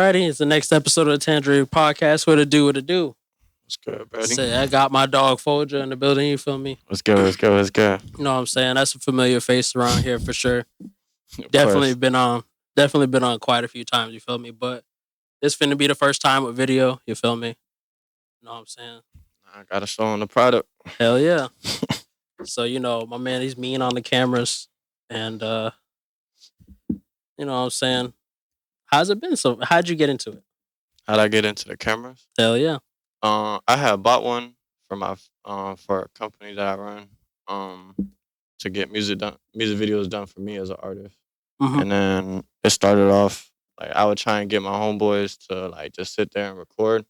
Alrighty, it's the next episode of the Tangerine Podcast. What to do, what to do. What's good, buddy? Say, I got my dog Foe Foulja in the building, you feel me? Let's go. You know what I'm saying? That's a familiar face around here for sure. Of Definitely course. been on quite a few times, you feel me? But it's finna be the first time with video, you feel me? You know what I'm saying? I gotta show him the product. Hell yeah. So, my man, he's mean on the cameras. And you know what I'm saying? How's it been? So how'd you get into it? How'd I get into the cameras? Hell yeah. I had bought one for my for a company that I run to get music videos done for me as an artist. Mhm. And then it started off like I would try and get my homeboys to like just sit there and record,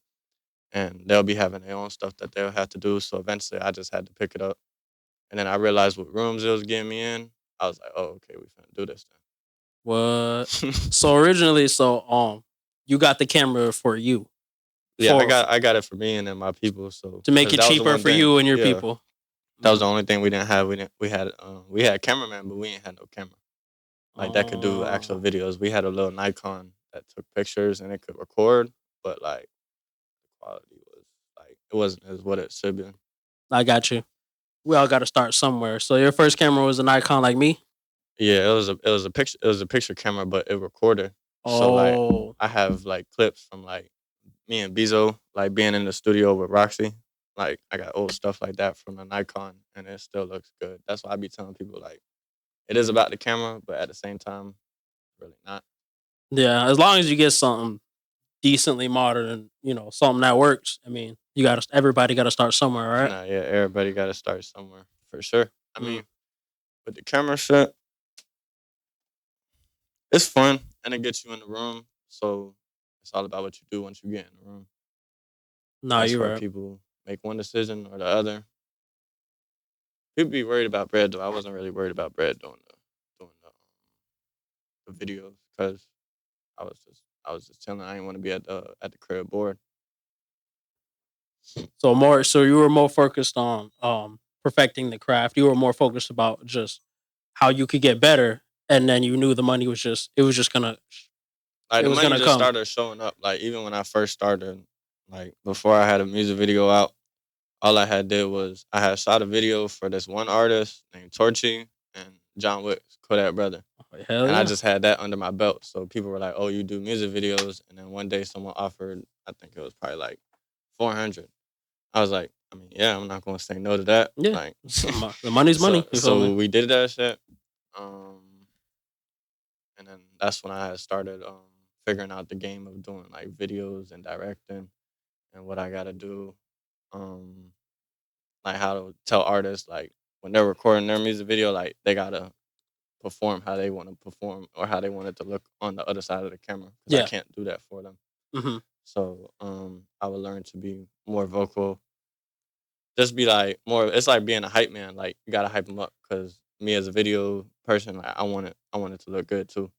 and they'll be having their own stuff that they'll have to do. So eventually, I just had to pick it up, and then I realized what rooms it was getting me in. I was like, oh, okay, we finna do this What? then. So originally, you got the camera for you. Yeah, For- I got it for me and then my people. So to make 'cause it that was the cheaper one for thing. you and your Yeah, people. that was the only thing we didn't have. We had Cameraman, but we ain't had no camera like that could do actual Oh, videos. We had a little Nikon that took pictures and it could record, but like the quality was like it wasn't as what it should be. I got you. We all got to start somewhere. So your first camera was an Icon like me. Yeah, it was a picture camera, but it recorded. So like Oh, I have like clips from like me and Bezo like being in the studio with Roxy. Like I got old stuff like that from a Nikon, and it still looks good. That's why I be telling people like it is about the camera, but at the same time, really not. yeah. As long as you get something decently modern and something that works. I mean, everybody got to start somewhere, right? Nah, yeah, everybody got to start somewhere for sure. I Mm. mean, with the camera shit, it's fun and it gets you in the room. So it's all about what you do once you get in the room. No, That's you're where right. people make one decision or the other. People be worried about bread though. I wasn't really worried about bread doing the videos because I was just chilling. I didn't want to be at the crib bored. So you were more focused on perfecting the craft. You were more focused about just how you could get better, and then you knew the money was just gonna Like it the was money gonna just come. started showing up. Like even when I first started, like before I had a music video out, all I had did was I had shot a video for this one artist named Torchy and John Wicks, Kodak brother. Hell And I yeah. just had that under my belt. So people were like, oh, you do music videos. And then one day someone offered, I think it was probably like 400. I was like, I mean, yeah, I'm not going to say no to that. Yeah. Like, The money's money. You feel so me? we did that shit. And then that's when I had started figuring out the game of doing like videos and directing and what I got to do. Um, like how to tell artists like when they're recording their music video, like they got to perform how they want to perform or how they want it to look on the other side of the camera because I Yeah. can't do that for them. Hmm. So I would learn to be more vocal. Just be like more. It's like being a hype man. Like you gotta hype them up because me as a video person, like I want it to look good too.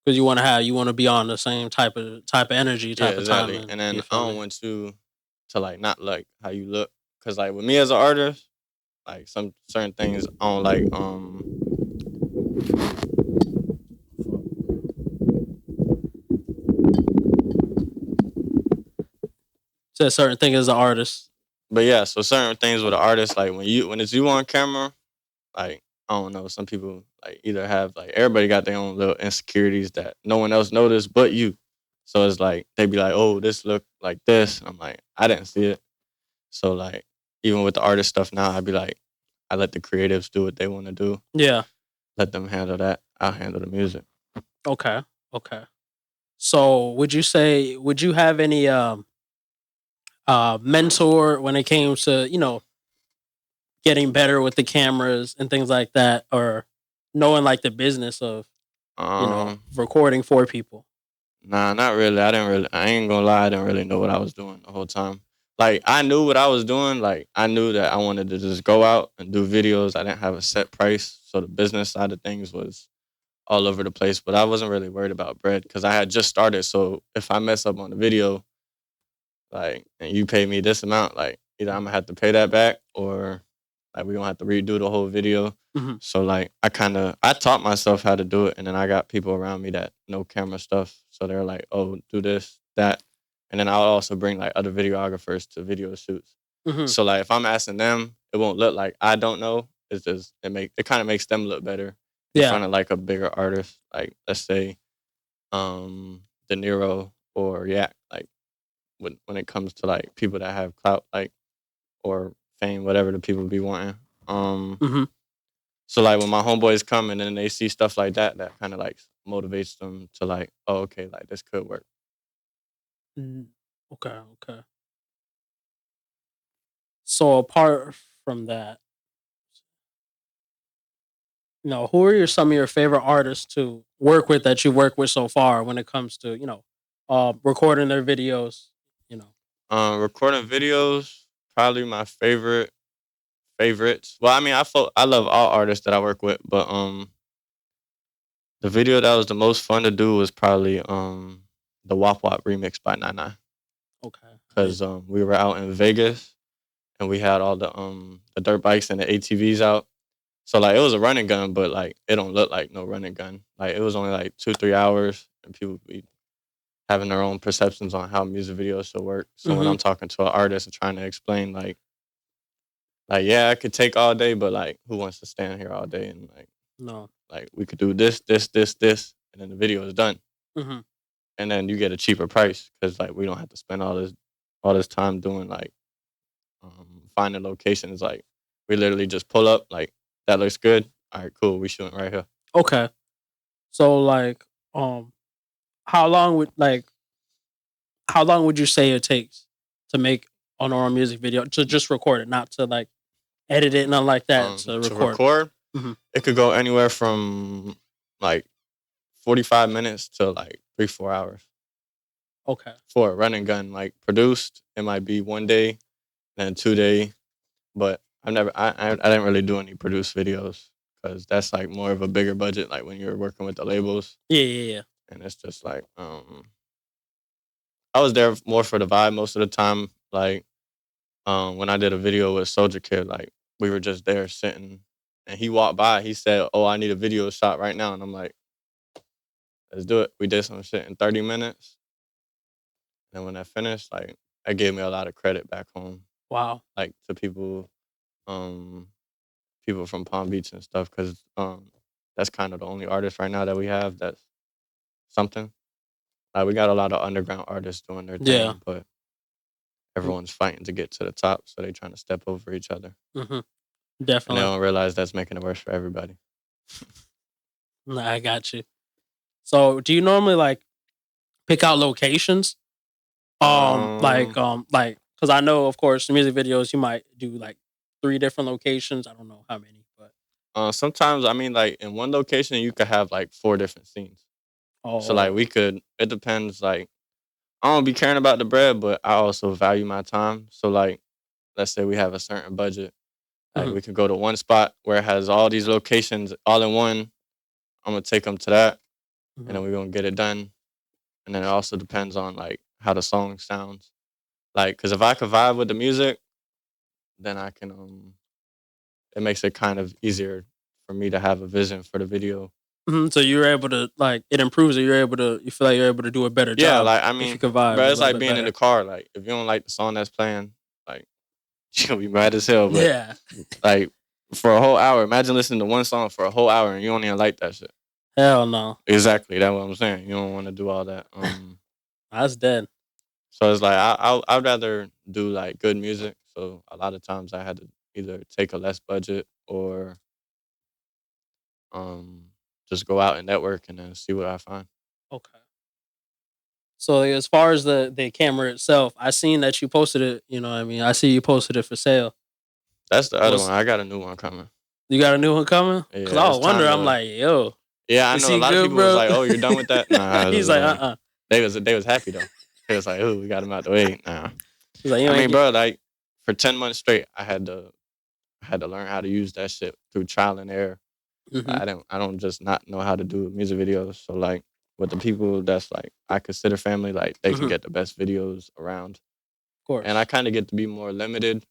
Because you want to be on the same type of energy, Yeah, type of time, exactly. and And then you I feel don't me? want you to like not like how you look because like with me as an artist, like some certain things I don't like. Said certain thing as an artist. But yeah, so certain things with an artist, like when it's you on camera, like I don't know, some people like either have like everybody got their own little insecurities that no one else noticed but you. So it's like they be like, oh, this look like this. I'm like, I didn't see it. So like even with the artist stuff now, I'd be like, I let the creatives do what they want to do. Yeah. Let them handle that. I'll handle the music. Okay. Okay. So would you have any mentor when it came to getting better with the cameras and things like that, or knowing like the business of recording for people? Nah, not really. I ain't gonna lie, I didn't really know what I was doing the whole time. Like I knew what I was doing. Like I knew that I wanted to just go out and do videos. I didn't have a set price. So the business side of things was all over the place. But I wasn't really worried about bread because I had just started. So if I mess up on the video, like and you pay me this amount, like either I'm gonna have to pay that back or like we gonna have to redo the whole video. Mhm. So like I taught myself how to do it, and then I got people around me that know camera stuff. So they're like, "Oh, do this, that. And then I'll also bring like other videographers to video shoots. Mm-hmm. So like if I'm asking them, it won't look like I don't know. It's just it kind of makes them look better in front of like a bigger artist. Like let's say De Niro or Yak. Like when it comes to like people that have clout, like or fame, whatever the people be wanting. Mm-hmm. So like when my homeboys come and then they see stuff like that, that kind of like motivates them to like, oh, okay, like this could work. Okay. So apart from that, who are some of your favorite artists to work with that you work with so far when it comes to recording their videos? Recording videos, probably my favorites. Well, I mean, I love all artists that I work with, but the video that was the most fun to do was probably the Wop Wop remix by Nana. Okay. Because we were out in Vegas and we had all the dirt bikes and the ATVs out. So like it was a running gun, but like it don't look like no running gun. Like it was only like 2-3 hours, and people be having their own perceptions on how music videos should work. So when I'm talking to an artist and trying to explain like yeah, I could take all day, but like who wants to stand here all day and like no, like we could do this, and then the video is done, and then you get a cheaper price because like we don't have to spend all this time doing like finding locations. Like we literally just pull up like. That looks good. All right, cool. We shooting right here. Okay. So like, how long would you say it takes to make an oral music video to just record it, not to like edit it, nothing like that to record? It could go anywhere from like 45 minutes to like 3-4 hours. Okay. For a running gun, like produced, it might be 1 day, then 2 day, but I didn't really do any produced videos because that's like more of a bigger budget. Like when you're working with the labels. Yeah. And it's just like I was there more for the vibe most of the time. Like when I did a video with Soldier Kid, like we were just there sitting, and he walked by. He said, "Oh, I need a video shot right now," and I'm like, "Let's do it." We did some shit in 30 minutes, and when I finished, like that gave me a lot of credit back home. Wow. Like to people. People from Palm Beach and stuff, because that's kind of the only artist right now that we have that's something. Like we got a lot of underground artists doing their thing, but everyone's fighting to get to the top, so they're trying to step over each other. Definitely. And they don't realize that's making it worse for everybody. Nah, I got you. So do you normally like pick out locations? Because I know, of course, music videos you might do like 3 different locations. I don't know how many, but sometimes I mean, like in one location you could have like 4 different scenes. So like it depends. Like I don't be caring about the bread, but I also value my time. So like, let's say we have a certain budget, like we could go to one spot where it has all these locations all in one. I'm gonna take them to that, and then we're gonna get it done. And then it also depends on like how the song sounds. Like, cause if I can vibe with the music, then I can. It makes it kind of easier for me to have a vision for the video. So you're able to like it improves it. You feel like you're able to do a better job. Yeah, like I mean, if you can vibe, bro, it's like being in the car. Like if you don't like the song that's playing, like you'll be mad as hell. But like for a whole hour, imagine listening to one song for a whole hour and you don't even like that shit. Hell no. Exactly, that's what I'm saying. You don't want to do all that. That's dead. So it's like I'd rather do like good music. So a lot of times I had to either take a less budget or just go out and network and then see what I find. Okay. So as far as the camera itself, I seen that you posted it. You know what I mean? I see you posted it for sale. That's the other one. I got a new one coming. You got a new one coming? Because I was wondering. I'm like, yo. Yeah, I know a lot of people was like, "Oh, you're done with that?" Nah, he's like, They was happy though. They was like, "Oh, we got him out the way." Nah. He's like, I mean, bro, like for 10 months straight, I had to learn how to use that shit through trial and error. I don't just not know how to do music videos. So like with the people that's like I consider family, like they can get the best videos around. Of course. And I kind of get to be more limited.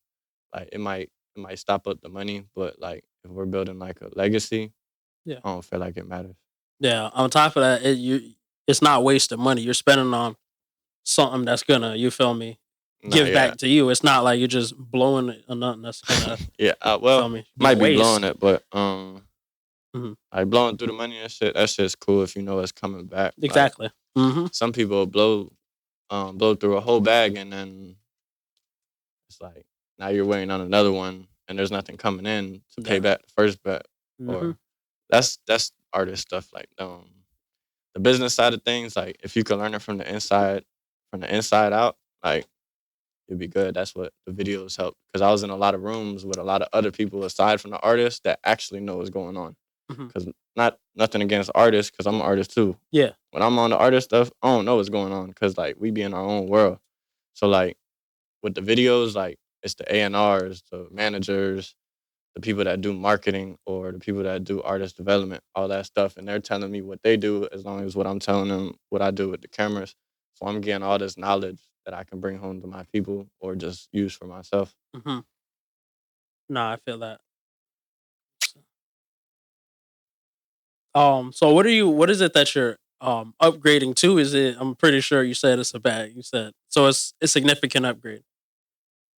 Like it might stop up the money, but like if we're building like a legacy, I don't feel like it matters. Yeah. On top of that, it's not wasted money. You're spending on something that's gonna, you feel me, Nah, give yeah. back to you. It's not like you're just blowing it or nothing that's gonna Yeah, feel well, me, be a might be waste. blowing it, but Hmm. like blowing through the money and shit. That shit's cool if you know it's coming back. Like Exactly. Hmm. some people blow through a whole bag and then it's like now you're waiting on another one and there's nothing coming in to pay Yeah. back the first bet. Hmm. Or that's artist stuff. Like the business side of things. Like if you could learn it from the inside out, like it'd be good. That's what the videos help. Because I was in a lot of rooms with a lot of other people aside from the artists that actually know what's going on. Hmm. Because nothing against artists, because I'm an artist too. Yeah. When I'm on the artist stuff, I don't know what's going on because like we be in our own world. So like with the videos, like it's the A&Rs, the managers, the people that do marketing or the people that do artist development, all that stuff, and they're telling me what they do as long as what I'm telling them what I do with the cameras. So I'm getting all this knowledge that I can bring home to my people or just use for myself. Hmm. Nah, I feel that. So what is it that you're upgrading to? Is it, I'm pretty sure you said it's a bag. You said so it's a significant upgrade.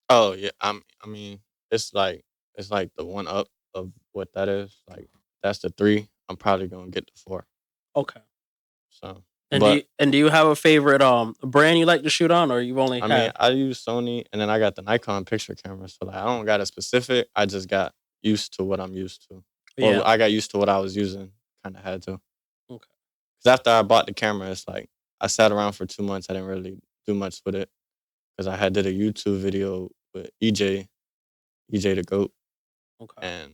Oh yeah, I mean it's like the one up of what that is. Like that's the three. I'm probably gonna get the four. Okay. So, And do but you have a favorite brand you like to shoot on, or you only I mean, have? I use Sony, and then I got the Nikon picture camera. So like, I don't got a specific. I just got used to what I'm used to, Yeah. or I got used to what I was using. Kind of had to. Okay. Because after I bought the camera, it's like I sat around for 2 months. I didn't really do much with it because I had did a YouTube video with EJ the Goat, Okay. and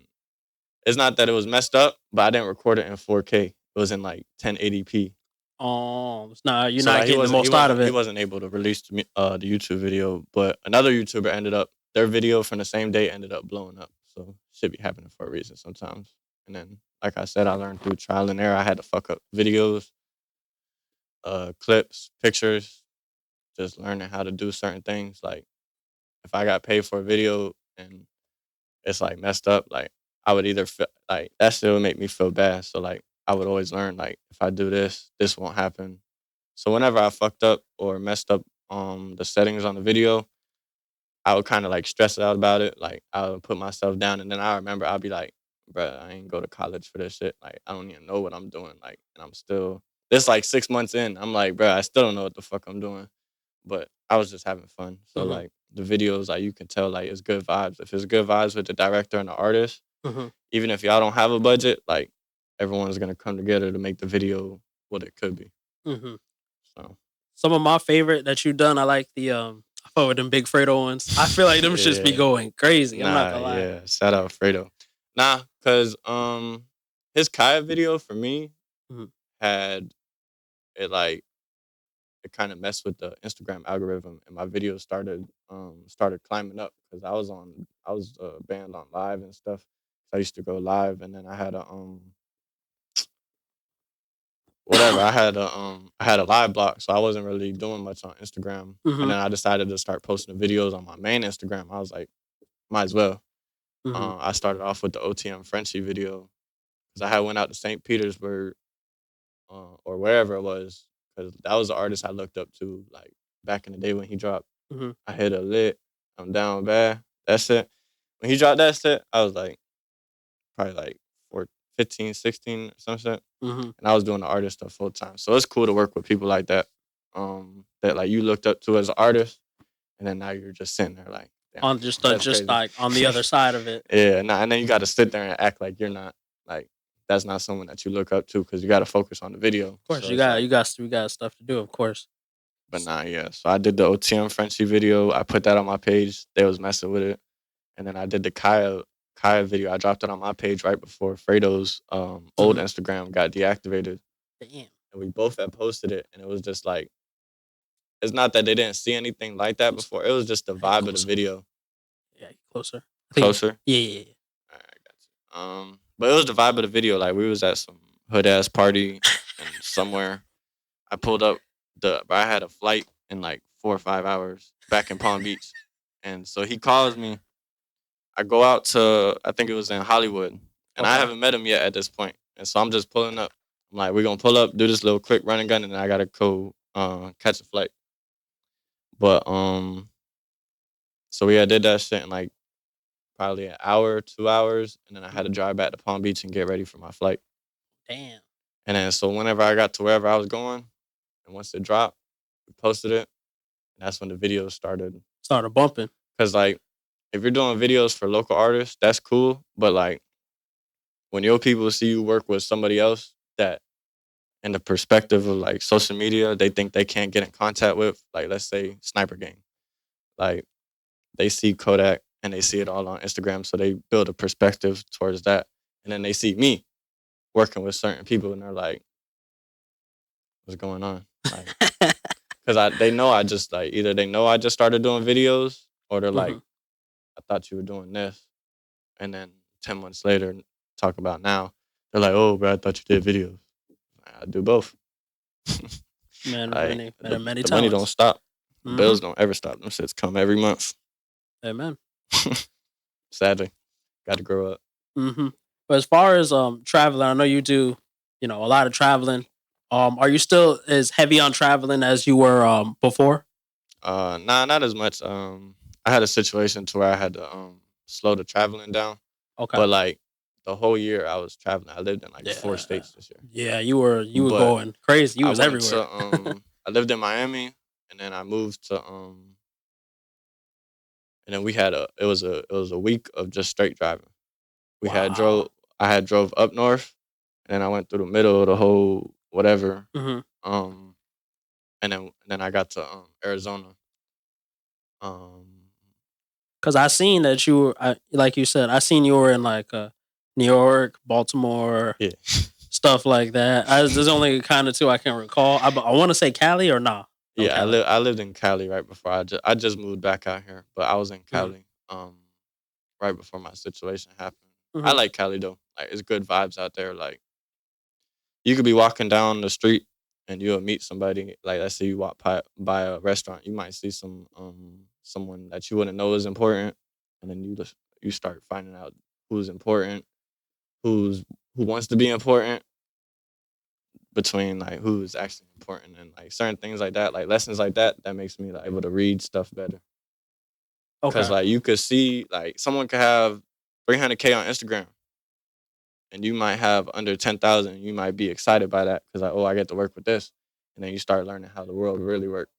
it's not that it was messed up, but I didn't record it in 4K. It was in like 1080p. Oh, it's not, you're So not like getting the most out of he it. wasn't able to release the YouTube video, but another YouTuber ended up their video from the same day ended up blowing up. So shit be happening for a reason sometimes. And then like I said, I learned through trial and error. I had to fuck up videos, clips, pictures, just learning how to do certain things. Like if I got paid for a video and it's like messed up, like I would either feel like that shit would make me feel bad. So like I would always learn like if I do this, this won't happen. So whenever I fucked up or messed up the settings on the video, I would kind of like stress out about it. Like I would put myself down, and then I remember I'd be like, "Bruh, I ain't go to college for this shit. Like I don't even know what I'm doing. Like, and I'm still this like 6 months in. I'm like, bruh, I still don't know what the fuck I'm doing." But I was just having fun. So Hmm. like the videos, like you can tell like it's good vibes. If it's good vibes with the director and the artist, Hmm. even if y'all don't have a budget, like everyone's gonna come together to make the video what it could be. Hmm. So Some of my favorite that you done, I like the I fuck with them big Fredo ones. I feel like them just be yeah. going crazy. I'm not Nah, gonna lie. yeah. Shout out Fredo. Nah, cause his Kaya video for me Hmm. had it like it kind of messed with the Instagram algorithm and my videos started climbing up because I was banned on live and stuff. I used to go live and then I had a whatever. I had a live block, so I wasn't really doing much on Instagram. And Hmm. then I decided to start posting the videos on my main Instagram. I was like, might as well. Hmm. I started off with the OTM Frenchie video because I had went out to St. Petersburg or wherever it was because that was the artist I looked up to like back in the day when he dropped. Hmm. I hit a lit. I'm down bad. That's it. When he dropped that set, I was like probably like 15, 16 or some shit. Hmm. And I was doing the artist stuff full time. So it's cool to work with people like that. That like you looked up to as an artist, and then now you're just sitting there like, damn, On that's just crazy. like on the other side of it. Yeah, nah, and then you got to sit there and act like you're not like that's not someone that you look up to because you got to focus on the video. Of course, So it's like, you got stuff to do. Of course. but nah, yeah. So I did the OTM Frenchie video. I put that on my page. They was messing with it, and then I did the Kaya video. I dropped it on my page right before Fredo's old Hmm. Instagram got deactivated, Damn. and we both had posted it, and it was just like it's not that they didn't see anything like that before. It was just the Hey, vibe of the closer. video. Yeah, closer. I think. Closer. Yeah, yeah, yeah. All right, I got you. But it was the vibe of the video. Like we was at some hood ass party and somewhere. I pulled up but I had a flight in like 4 or 5 hours back in Palm Beach. And so he calls me. I go out to I think it was in Hollywood. And I Okay. haven't met him yet at this point. And so I'm just pulling up. I'm like, we're gonna pull up, do this little quick run and gun, and then I gotta go catch a flight. But so we had did that shit in like probably an hour, 2 hours, and then I had to drive back to Palm Beach and get ready for my flight. Damn. And then so whenever I got to wherever I was going, and once it dropped, we posted it. And that's when the videos started bumping. Because like if you're doing videos for local artists, that's cool. But like when your people see you work with somebody else that in the perspective of like social media, they think they can't get in contact with, like let's say Sniper Gang. Like they see Kodak and they see it all on Instagram, so they build a perspective towards that. And then they see me working with certain people and they're like, what's going on? Like, because they know I just like, either they know I just started doing videos or they're like, I thought you were doing this. And then 10 months later, talk about now, they're like, oh, bro, I thought you did videos. I do both. Man, like, many the money don't stop. The bills don't ever stop. Them shits come every month. Amen. Sadly, got to grow up. But as far as traveling, I know you do, a lot of traveling. Are you still as heavy on traveling as you were before? Nah, not as much. I had a situation to where I had to slow the traveling down. Okay. But like the whole year I was traveling. I lived in like 4 states this year. Yeah, you were going crazy. You was everywhere. I lived in Miami, and then I moved to and then we had it was a week of just straight driving. I had drove up north, and then I went through the middle of the whole whatever. And then I got to Arizona. Because I seen that you were, like you said, I seen you were in like New York, Baltimore, stuff like that. There's only kind of two I can recall. I want to say Cali or nah. Yeah, I lived in Cali right before I just moved back out here, but I was in Cali right before my situation happened. I like Cali though. Like it's good vibes out there. Like you could be walking down the street and you'll meet somebody. Like let's say you walk by a restaurant, you might see someone that you wouldn't know is important, and then you start finding out who's important, who wants to be important, between like who's actually important, and like certain things like that, like lessons like that makes me like able to read stuff better. Because like you could see like someone could have 300K on Instagram, and you might have under 10,000. You might be excited by that because like, oh, I get to work with this, and then you start learning how the world really works.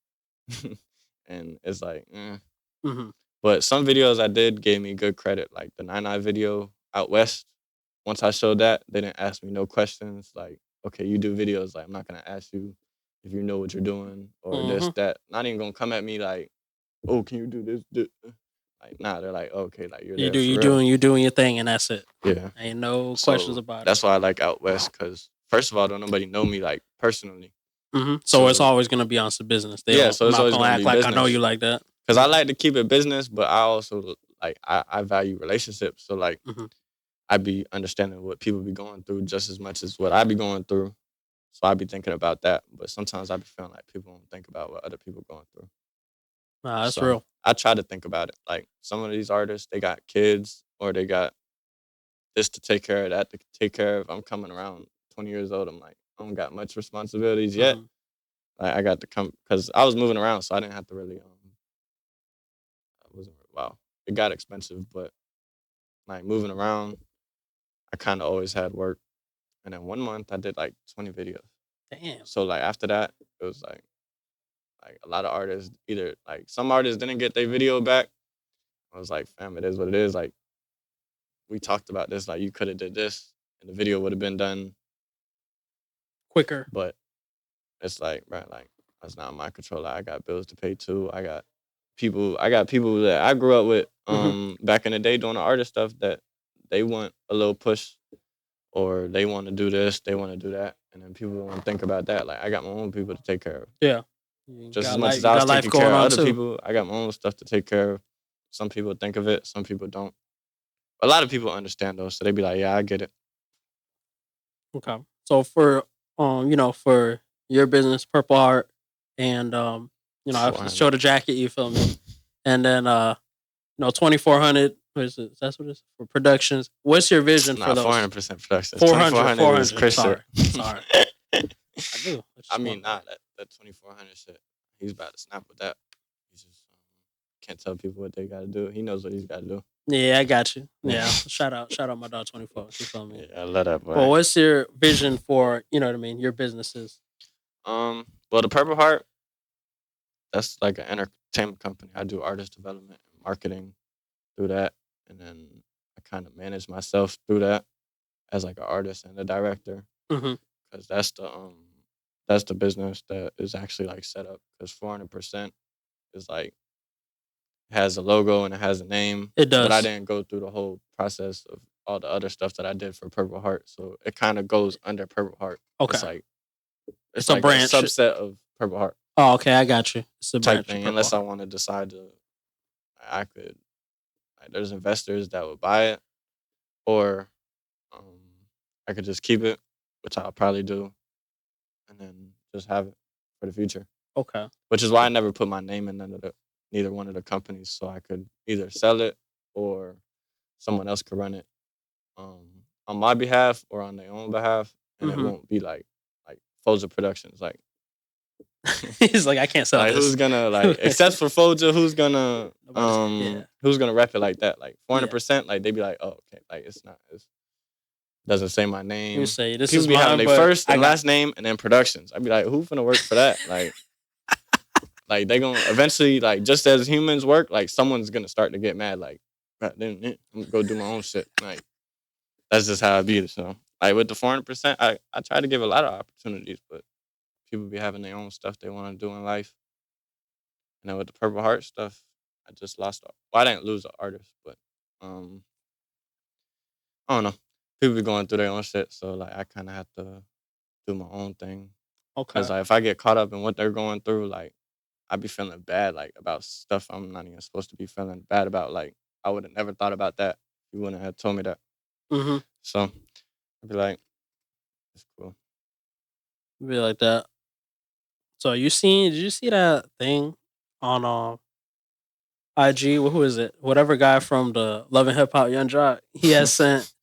And it's like, But some videos I did gave me good credit, like the 9 video out west. Once I showed that, they didn't ask me no questions. Like, okay, you do videos. Like, I'm not gonna ask you if you know what you're doing or this, that. Not even gonna come at me like, oh, can you do this? Like, nah, they're like, okay, like you're there. You doing your thing, and that's it. Yeah, ain't no questions about it. That's why I like out west, because first of all, don't nobody know me like personally. So it's always gonna be on some business. So it's always gonna act like business. I know you like that. Because I like to keep it business, but I also like I value relationships. So like I be understanding what people be going through just as much as what I be going through. So I be thinking about that. But sometimes I be feeling like people don't think about what other people going through. Nah, that's real. I try to think about it. Like some of these artists, they got kids or they got this to take care of, that to take care of. I'm coming around 20 years old. I'm like, I don't got much responsibilities yet. Like I got to come because I was moving around, so I didn't have to really. It got expensive, but like moving around, I kind of always had work. And then 1 month I did like 20 videos. Damn. So like after that, it was like a lot of artists, either like some artists didn't get their video back. I was like, fam, it is what it is. Like we talked about this, like you could have did this and the video would have been done quicker. But it's like, right, like that's not my control. I got bills to pay too. I got people that I grew up with back in the day doing the artist stuff that they want a little push or they want to do this, they want to do that. And then people don't think about that. Like I got my own people to take care of. Yeah. Just as much as I was taking care of other people, I got my own stuff to take care of. Some people think of it, some people don't. A lot of people understand though, so they be like, yeah, I get it. Okay. So for for your business, Purple Heart, and I show the jacket, you feel me? And then 2400, what is it? That's what it is for productions. What's your vision for those? 400% productions. 400 is Chris. Sorry. I mean, that 2400 shit. He's about to snap with that. He just can't tell people what they got to do. He knows what he's got to do. Yeah, I got you. Yeah, shout out my dog 24. You feel me? Yeah, I love that boy. Well, what's your vision for, you know what I mean, your businesses? Well, the Purple Heart, that's like an entertainment company. I do artist development and marketing through that, and then I kind of manage myself through that as like an artist and a director, because that's the business that is actually like set up. Because 400% is like has a logo and it has a name. It does, but I didn't go through the whole process of all the other stuff that I did for Purple Heart, so it kind of goes under Purple Heart. Okay, it's a like branch, a subset of Purple Heart. Oh, okay, I got you. It's a type thing. Unless I want to decide to, I could. Like, there's investors that would buy it, or I could just keep it, which I'll probably do, and then just have it for the future. Okay. Which is why I never put my name in neither one of the companies, so I could either sell it or someone else could run it on my behalf or on their own behalf, and it won't be like Foulja Productions. Like he's like, I can't sell this. Who's gonna except for Foulja, who's gonna rep it like that? Like 400%, like they'd be like, oh, okay, like it doesn't say my name. You say this People is be mine, having their first and last name and then productions. I'd be like, who's gonna work for that? Like like they gonna eventually, like, just as humans work, like someone's gonna start to get mad, like, then I'm gonna go do my own shit. Like that's just how I be. So like with the 400%, I try to give a lot of opportunities, but people be having their own stuff they want to do in life. And then with the Purple Heart stuff, I just lost. Well, I didn't lose an artist, but I don't know. People be going through their own shit, so like I kind of have to do my own thing. Okay. Because like if I get caught up in what they're going through, like I be feeling bad, like about stuff I'm not even supposed to be feeling bad about. Like I would have never thought about that. You wouldn't have told me that. So I'd be like, it's cool. Be like that. So did you see that thing on IG? Who is it? Whatever guy from the Love and Hip Hop Young Jock. He has sent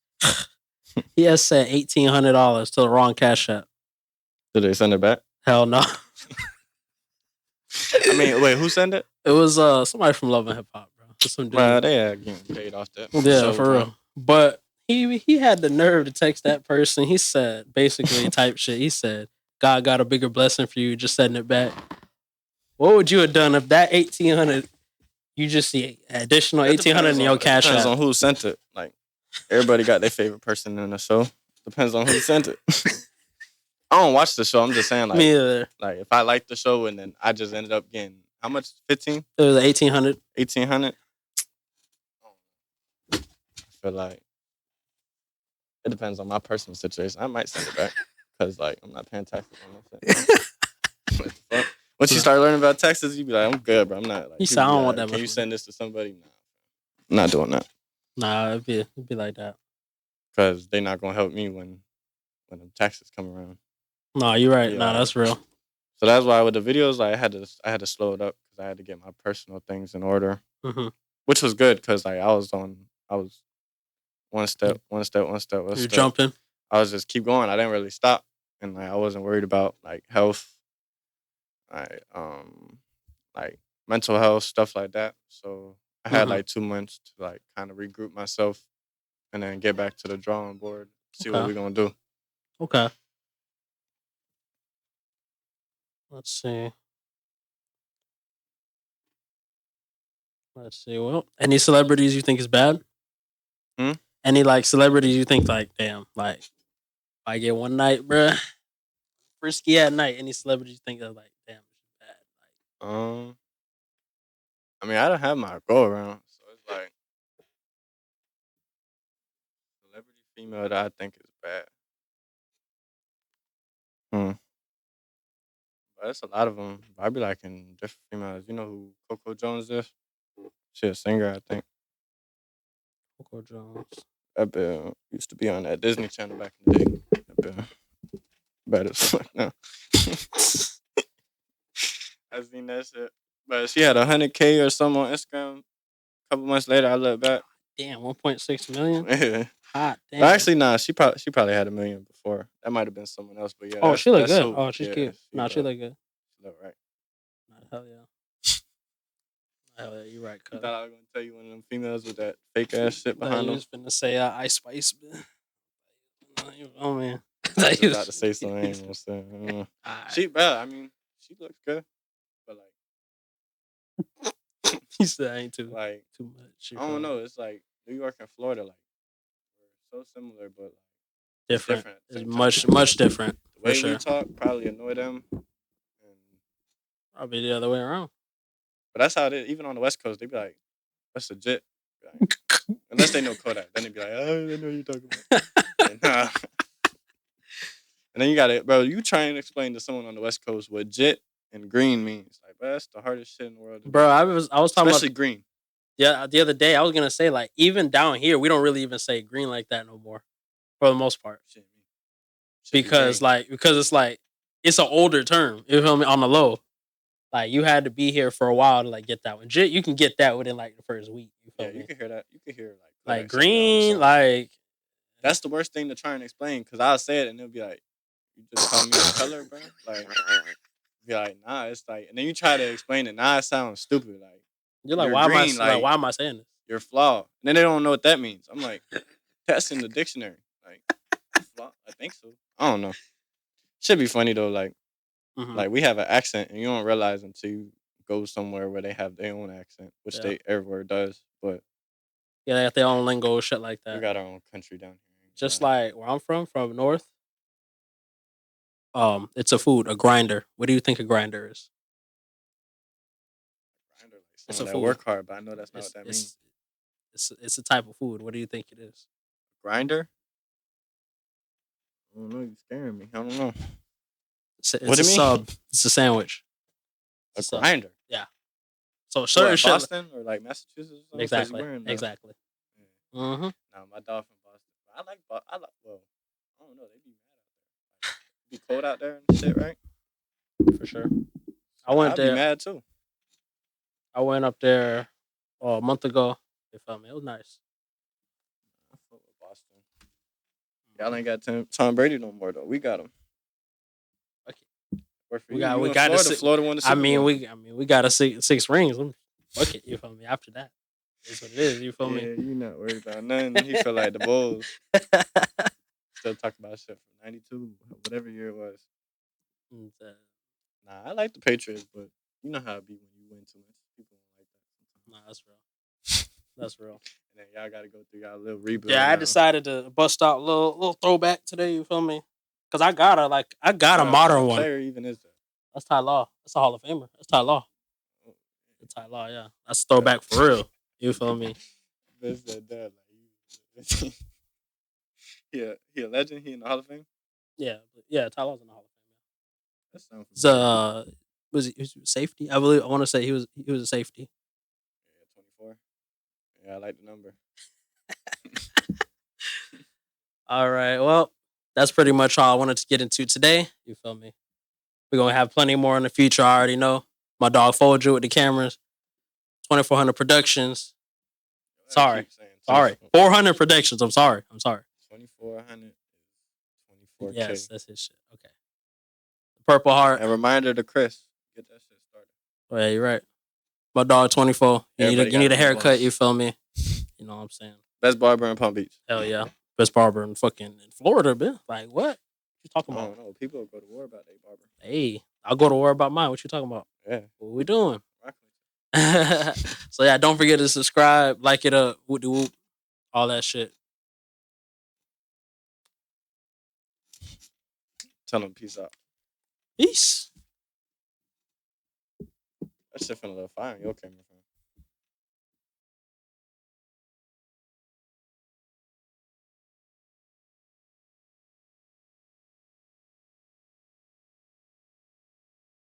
$1,800 to the wrong Cash App. Did they send it back? Hell no. I mean, wait, who sent it? It was somebody from Love and Hip Hop, bro. Some dude. Bro, they are getting paid off that. Yeah, for real. But he had the nerve to text that person. He said, basically type shit. He said, God got a bigger blessing for you, just sending it back. What would you have done if that 1,800, you just see additional 1,800 in your Cash App? Depends on who sent it. Like, everybody got their favorite person in the show. Depends on who sent it. I don't watch the show. I'm just saying, like, me either. Like if I like the show and then I just ended up getting how much? 15? It was 1,800. 1,800. I feel like it depends on my personal situation. I might send it back because like I'm not paying taxes on that. Once you start learning about taxes, you be like, I'm good, bro. I'm not like. You say I don't want that much. Can you send this to somebody? Nah, I'm not doing that. Nah, it'd be like that. Because they're not gonna help me when the taxes come around. No, you're right. Nah, that's real. So that's why with the videos, like, I had to slow it up because I had to get my personal things in order, which was good because like I was one step. You're jumping. I was just keep going. I didn't really stop, and like I wasn't worried about like health, like mental health stuff like that. So I had like 2 months to like kind of regroup myself, and then get back to the drawing board. See what we're gonna do. Okay. Let's see. Well, any celebrities you think is bad? Any like celebrities you think like, damn, like if I get one night, bruh, risky at night. Any celebrities you think are like, damn, it's bad? Like, I mean, I don't have my go around, so it's like celebrity female that I think is bad. But there's a lot of them. I be liking different females. You know who Coco Jones is? She a singer, I think. Coco Jones. That bitch used to be on that Disney Channel back in the day. That bitch bad as fuck now. I seen that shit. But she had 100K or something on Instagram. A couple months later, I looked back. Damn, 1.6 million? Yeah. Hot damn. But actually, nah, she probably had 1 million before. That might have been someone else, but yeah. Oh, she look good. So, She's cute. She look good. She look right. Hell yeah. Oh, yeah, you're right, You cuz. thought I was gonna tell you one of them females with that fake ass shit Thought behind you them. was finna say Ice Spice. Oh man. I was about to say something. I ain't gonna say. She, bro. I mean, she looks good, but He said I ain't too like much. I don't know. It's like New York and Florida, like we're so similar, but like Different. at the It's same time. much different. The way For sure. we talk probably annoy them, Probably the other way around. but that's how it is. Even on the West Coast, they be like, "That's legit." Like, unless they know Kodak, then they be like, "Oh, I know what you're talking about." And, and then you got it, bro. You try and explain to someone on the West Coast what jit and green means. Like, bro, that's the hardest shit in the world. Bro, I was talking especially about green. Yeah, the other day I was gonna say like even down here we don't really even say green like that no more, for the most part. Shit, Because it's like it's an older term. You feel me? On the low, like you had to be here for a while to like get that one. You can get that within like the first week. You feel yeah, me? you can hear that. You can hear Like saying that on the green, song. like that's the worst thing to try and explain because I'll say it and they'll be like, "You just call me a color, bro." Like, be like, "Nah," it's like, and then you try to explain it. Nah, it sounds stupid. Like you're like, you're why green, like why am I saying this? You're flawed. And then they don't know what that means. I'm like, that's in the dictionary. Like, flawed? I think so. I don't know. Should be funny though. Like we have an accent and you don't realize until you go somewhere where they have their own accent, which they everywhere does. But yeah, they got their own lingo, shit like that. We got our own country down here. Just like where I'm from north. It's a food, a grinder. What do you think a grinder is? Grinder, like It's a that food. Work hard, but I know that's not what that means. It's a type of food. What do you think it is? Grinder? I don't know. You're scaring me. I don't know. It's a sub. It's a sandwich. A grinder? Yeah. So certain shit. Boston or like Massachusetts? Or exactly. Exactly. Yeah. Mm-hmm. Nah, my dog from Boston. I like. Well, I don't know. They be mad out there. Like, be cold out there and shit, right? For sure. I'd be mad too. I went up there a month ago. You feel me? It was nice. I fuck with Boston. Y'all ain't got Tom Brady no more though. We got him. Okay. We got Florida won the Super Bowl. we got a six rings. Fuck it, you feel me? After that, it's what it is. You feel me? Yeah, you not worried about nothing. He feel like the Bulls. Still talk about shit from '92, whatever year it was. Nah, I like the Patriots, but you know how it be when you win too much. People don't like that. Nah, that's real. That's real. And then y'all got to go through y'all little rebuild. Yeah, I decided to bust out a little throwback today. You feel me? Because I got a modern one. Player even is that? That's Ty Law. That's a Hall of Famer. That's Ty Law. Ty Law, yeah. That's a throwback for real. You feel me? That's that dad. Like, he a legend. He in the Hall of Fame. Yeah. Ty Law's in the Hall of Fame. That sounds familiar. Was he safety? I want to say he was a safety. Yeah, 24. Yeah, I like the number. All right. Well, that's pretty much all I wanted to get into today. You feel me? We're gonna have plenty more in the future. I already know. My dog Foe Foulja with the cameras. 2400 Productions. Sorry. 400 Productions. I'm sorry. 2400. 24K. Yes, that's his shit. Okay. Purple Heart. A reminder to Chris. Get that shit started. Oh, yeah, you're right. My dog 24. You need a haircut, you feel me? You know what I'm saying? Best barber in Palm Beach. Hell yeah. Best barber in Florida, man. Like, what you talking about? I don't know. People go to war about their barber. Hey, I'll go to war about mine. What you talking about? Yeah. What we doing? So, yeah, don't forget to subscribe, like it up, whoop-de-whoop, all that shit. Tell them peace out. Peace. That shit finna look fine. Your camera.